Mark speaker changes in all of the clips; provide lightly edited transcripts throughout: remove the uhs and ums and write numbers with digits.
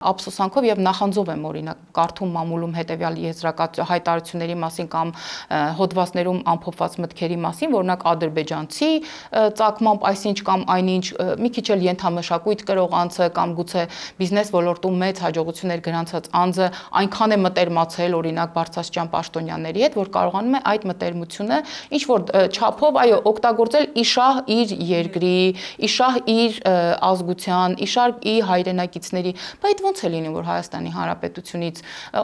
Speaker 1: Ափսոսանքով եւ նախանձով եմ օրինակ կարդում մամուլում հետեւյալ եզրակացության հայտարարությունների մասին կամ հոդվածներում ամփոփված մտքերի մասին, որ օրինակ ադրբեջանցի ծագմամբ այսինչ կամ այնինչ մի քիչ էլ ենթամշակույթ կրող անձը կամ գուցե բիզնես ոլորտում մեծ հաջողություններ գրանցած անձը այնքան է մտերմացել օրինակ Բարձրաստիճան պաշտոնյաների հետ, որ կարողանում է այդ մտերմությունը ինչ որ չափով այո օգտագործել իշահ իր երկրի, իշահ իր ազգության, իշահ իր հայրենակիցների, բայց ոնց է լինում, որ Հայաստանի Հանրապետությունից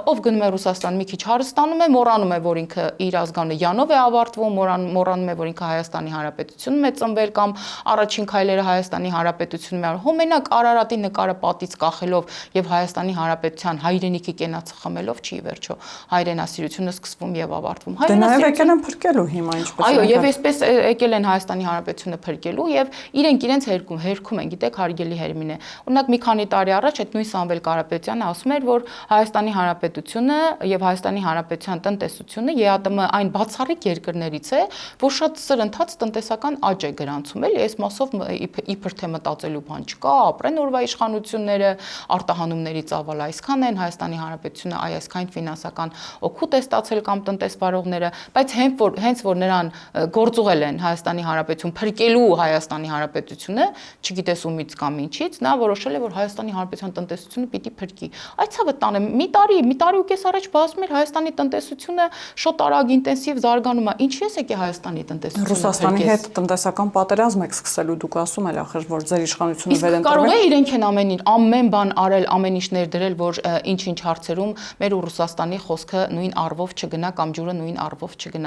Speaker 1: ով գնում է Ռուսաստան մի քիչ հարստանում է, մոռանում է, որ ինքը իր ազգանունով է ավարտվում, մոռանում է, որ ինքը Հայաստանի Հանրապետությունում է ծնվել կամ առաջին քայլերը Հայաստանի Հանրապետությունում է արել, մենակ Արարատի նկարը պատից կախելով եւ Հայաստանի Հանրապետության հայրենիքի կենացը խմելով չի վերջո հայրենասիրությունը սկսվում եւ ավարտվում։
Speaker 2: Դե նաեւ եկել են փրկելու հիմա ինչպես։
Speaker 1: Այո, եւ այսպես եկել են Հայաստանի Հանրապետությունը փրկելու եւ իրենց հերքում են, գիտեք, հարգելի Հերմինե։ Օրինակ մի քանի տարի առաջ այդ նույն Սամվել Կարապետյանը ասում էր, որ Հայաստանի Հանրապետությունը եւ Հայաստանի Հանրապետության տնտեսությունը ԵԱՏՄ այն բացառիկ երկրներից է, որ շատ սրընթաց տնտեսական աճ է գրանցում, էլի, այս մասով իբր թե մտածելու բան չկա, ապրեն օրվա իշխանությունները, արտահանումների ծավալը այսքան են, Հայաստանի Հանրապետությունը այսքան ֆինանսական օգուտ է ստացել կամ տնտեսվարողները, բայց հենց որ նրան գործուղել են Հայաստանի Հանրապետություն փրկելու Հայաստանի Հանրապետությունը, չգիտես ումից կամ ինչից, նա որոշել է, որ Հայաստանի Հանրապետության տնտեսությունը պիտի փրկի։ Այդ ցավը տանը մի տարի ու կես առաջ բացում էր Հայաստանի տնտեսությունը շատ արագ ինտենսիվ զարգանում է։ Ինչի՞ է եկե Հայաստանի տնտեսությունը։
Speaker 2: Ռուսաստանի հետ տնտեսական պատերազմ եք սկսելու, դուք ասում եք ախր, որ ձեր իշխանությունը վեր ընտրվել։
Speaker 1: Կարող է իրենք են ամեն բան արել, ամեն ինչ ներդրել, որ ինչ-ինչ հարցերում մեր ու Ռուսաստանի խոսքը նույն առվով չգնա կամ ջուրը նույն առվով չգնա։